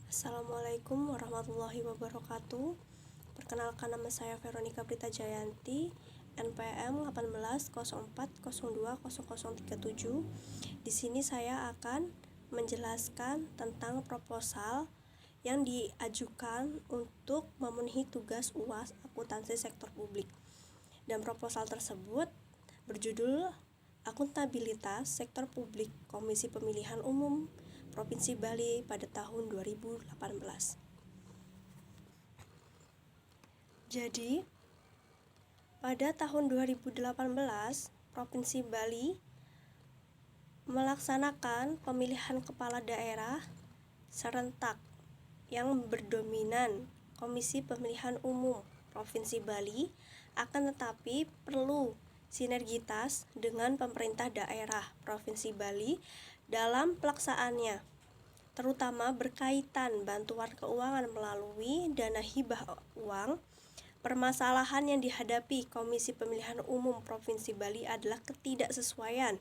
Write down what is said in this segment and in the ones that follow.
Assalamualaikum warahmatullahi wabarakatuh. Perkenalkan, nama saya Veronica Prita Jayanti, NPM 1804020037. Di sini saya akan menjelaskan tentang proposal yang diajukan untuk memenuhi tugas UAS akuntansi sektor publik. Dan proposal tersebut berjudul Akuntabilitas Sektor Publik Komisi Pemilihan Umum Provinsi Bali pada tahun 2018. Jadi, pada tahun 2018, Provinsi Bali melaksanakan pemilihan kepala daerah serentak yang berdominan Komisi Pemilihan Umum Provinsi Bali, akan tetapi perlu sinergitas dengan pemerintah daerah Provinsi Bali dalam pelaksanaannya, terutama berkaitan bantuan keuangan melalui dana hibah uang. Permasalahan yang dihadapi Komisi Pemilihan Umum Provinsi Bali adalah ketidaksesuaian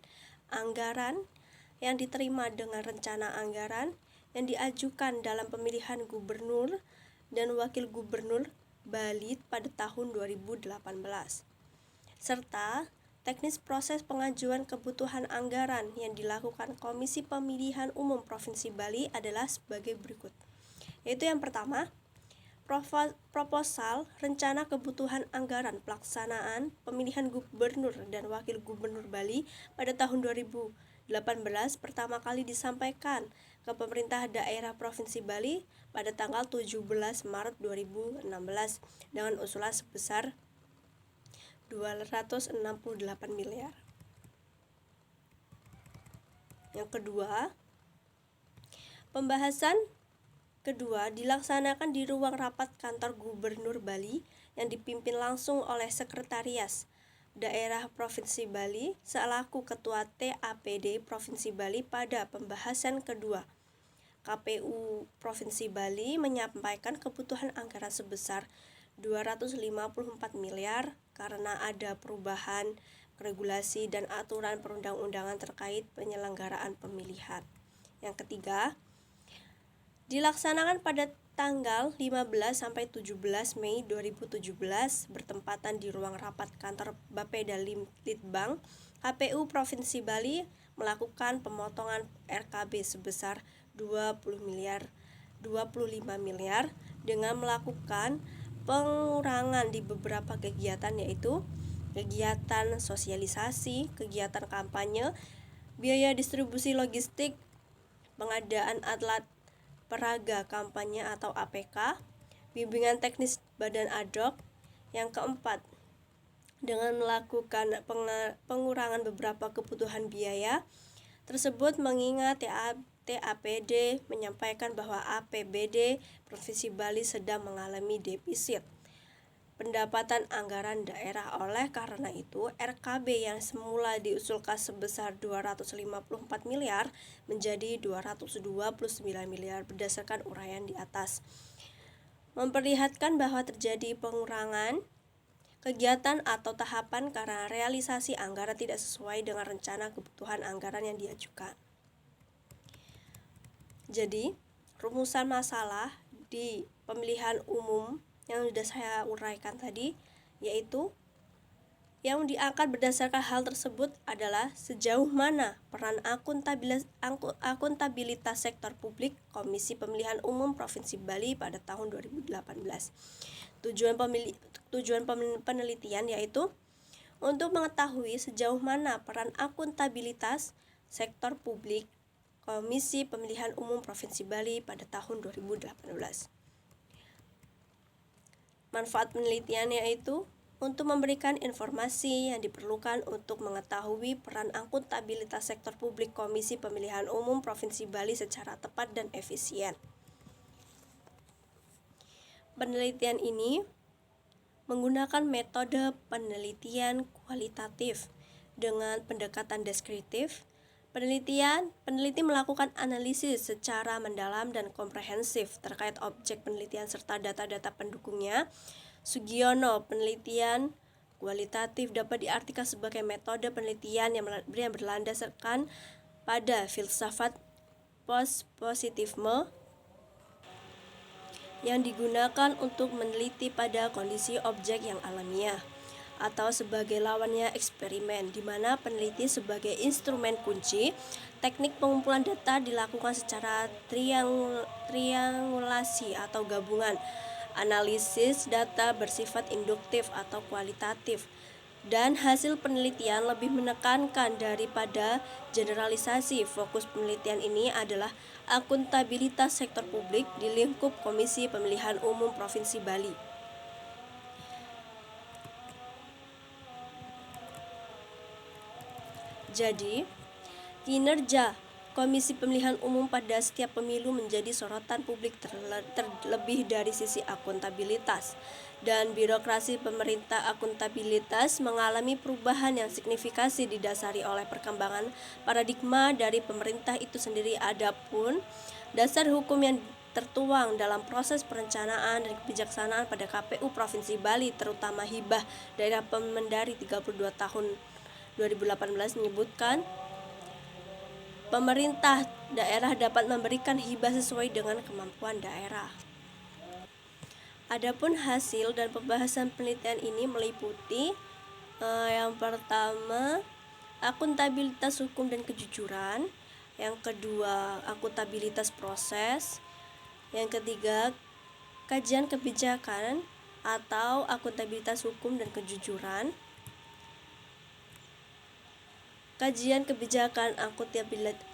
anggaran yang diterima dengan rencana anggaran yang diajukan dalam pemilihan gubernur dan wakil gubernur Bali pada tahun 2018, serta teknis proses pengajuan kebutuhan anggaran yang dilakukan Komisi Pemilihan Umum Provinsi Bali adalah sebagai berikut, yaitu yang pertama, proposal rencana kebutuhan anggaran pelaksanaan pemilihan gubernur dan wakil gubernur Bali pada tahun 2018 pertama kali disampaikan ke pemerintah daerah Provinsi Bali pada tanggal 17 Maret 2016 dengan usulan sebesar 268 miliar. Yang kedua, pembahasan kedua dilaksanakan di ruang rapat kantor Gubernur Bali yang dipimpin langsung oleh Sekretaris Daerah Provinsi Bali selaku Ketua TAPD Provinsi Bali. Pada pembahasan kedua, KPU Provinsi Bali menyampaikan kebutuhan anggaran sebesar 254 miliar karena ada perubahan regulasi dan aturan perundang-undangan terkait penyelenggaraan pemilihan. Yang ketiga, dilaksanakan pada tanggal 15 sampai 17 Mei 2017 bertempatan di ruang rapat kantor Bapeda Litbang KPU Provinsi Bali melakukan pemotongan RKB sebesar 25 miliar dengan melakukan pengurangan di beberapa kegiatan, yaitu kegiatan sosialisasi, kegiatan kampanye, biaya distribusi logistik, pengadaan alat peraga kampanye atau APK, bimbingan teknis badan ad hoc. Yang keempat, dengan melakukan pengurangan beberapa kebutuhan biaya tersebut, mengingat TAPD menyampaikan bahwa APBD Provinsi Bali sedang mengalami defisit pendapatan anggaran daerah. Oleh karena itu, RKB yang semula diusulkan sebesar 254 miliar menjadi 229 miliar berdasarkan uraian di atas, memperlihatkan bahwa terjadi pengurangan kegiatan atau tahapan karena realisasi anggaran tidak sesuai dengan rencana kebutuhan anggaran yang diajukan. Jadi, rumusan masalah di pemilihan umum yang sudah saya uraikan tadi, yaitu yang diangkat berdasarkan hal tersebut adalah sejauh mana peran akuntabilitas sektor publik Komisi Pemilihan Umum Provinsi Bali pada tahun 2018. Tujuan penelitian yaitu untuk mengetahui sejauh mana peran akuntabilitas sektor publik Komisi Pemilihan Umum Provinsi Bali pada tahun 2018. Manfaat penelitian yaitu untuk memberikan informasi yang diperlukan untuk mengetahui peran akuntabilitas sektor publik Komisi Pemilihan Umum Provinsi Bali secara tepat dan efisien. Penelitian ini menggunakan metode penelitian kualitatif dengan pendekatan deskriptif. Peneliti melakukan analisis secara mendalam dan komprehensif terkait objek penelitian serta data-data pendukungnya. Sugiono, penelitian kualitatif dapat diartikan sebagai metode penelitian yang berlandaskan pada filsafat positivisme yang digunakan untuk meneliti pada kondisi objek yang alamiah, atau sebagai lawannya eksperimen, di mana peneliti sebagai instrumen kunci. Teknik pengumpulan data dilakukan secara triangulasi atau gabungan. Analisis data bersifat induktif atau kualitatif, dan hasil penelitian lebih menekankan daripada generalisasi. Fokus penelitian ini adalah akuntabilitas sektor publik di lingkup Komisi Pemilihan Umum Provinsi Bali. Jadi, kinerja Komisi Pemilihan Umum pada setiap pemilu menjadi sorotan publik terlebih dari sisi akuntabilitas, dan birokrasi pemerintah akuntabilitas mengalami perubahan yang signifikasi didasari oleh perkembangan paradigma dari pemerintah itu sendiri. Adapun dasar hukum yang tertuang dalam proses perencanaan dan kebijaksanaan pada KPU Provinsi Bali, terutama hibah daerah Permendari 32 tahun 2018 menyebutkan pemerintah daerah dapat memberikan hibah sesuai dengan kemampuan daerah. Adapun hasil dan pembahasan penelitian ini meliputi yang pertama, akuntabilitas hukum dan kejujuran. Yang kedua, akuntabilitas proses. Yang ketiga, kajian kebijakan atau akuntabilitas hukum dan kejujuran. Kajian kebijakan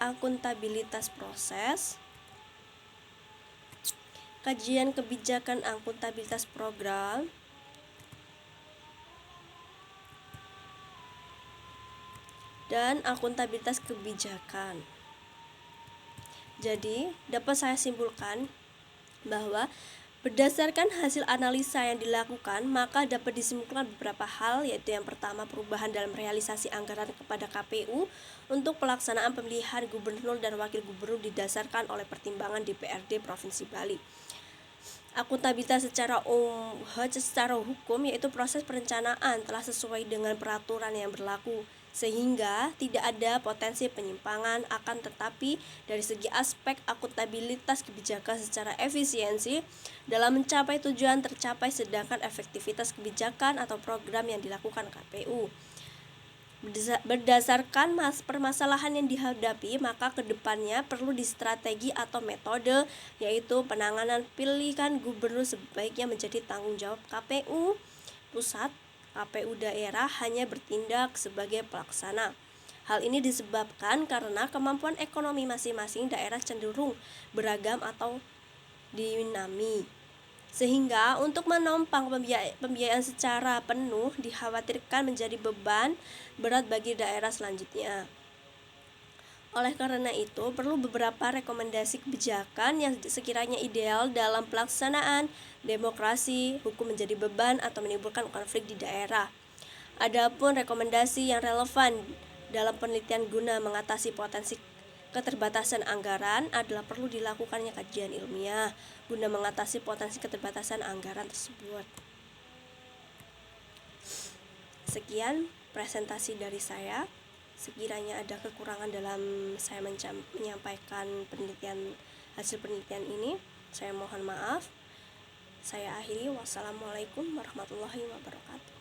akuntabilitas proses. Kajian kebijakan akuntabilitas program. Dan akuntabilitas kebijakan. Jadi, dapat saya simpulkan bahwa berdasarkan hasil analisa yang dilakukan, maka dapat disimpulkan beberapa hal, yaitu yang pertama, perubahan dalam realisasi anggaran kepada KPU untuk pelaksanaan pemilihan gubernur dan wakil gubernur didasarkan oleh pertimbangan DPRD Provinsi Bali. Akuntabilitas secara hukum, yaitu proses perencanaan telah sesuai dengan peraturan yang berlaku, sehingga tidak ada potensi penyimpangan. Akan tetapi dari segi aspek akuntabilitas kebijakan secara efisiensi dalam mencapai tujuan tercapai, sedangkan efektivitas kebijakan atau program yang dilakukan KPU. Berdasarkan permasalahan yang dihadapi, maka kedepannya perlu strategi atau metode, yaitu penanganan pilihan gubernur sebaiknya menjadi tanggung jawab KPU pusat. KPU daerah hanya bertindak sebagai pelaksana. Hal ini disebabkan karena kemampuan ekonomi masing-masing daerah cenderung beragam atau dinami, sehingga untuk menopang pembiayaan secara penuh dikhawatirkan menjadi beban berat bagi daerah selanjutnya. Oleh karena itu, perlu beberapa rekomendasi kebijakan yang sekiranya ideal dalam pelaksanaan demokrasi hukum menjadi beban atau menimbulkan konflik di daerah. Adapun rekomendasi yang relevan dalam penelitian guna mengatasi potensi keterbatasan anggaran adalah perlu dilakukannya kajian ilmiah guna mengatasi potensi keterbatasan anggaran tersebut. Sekian presentasi dari saya. Sekiranya ada kekurangan dalam saya menyampaikan hasil penelitian ini, saya mohon maaf. Saya akhiri. Wassalamualaikum warahmatullahi wabarakatuh.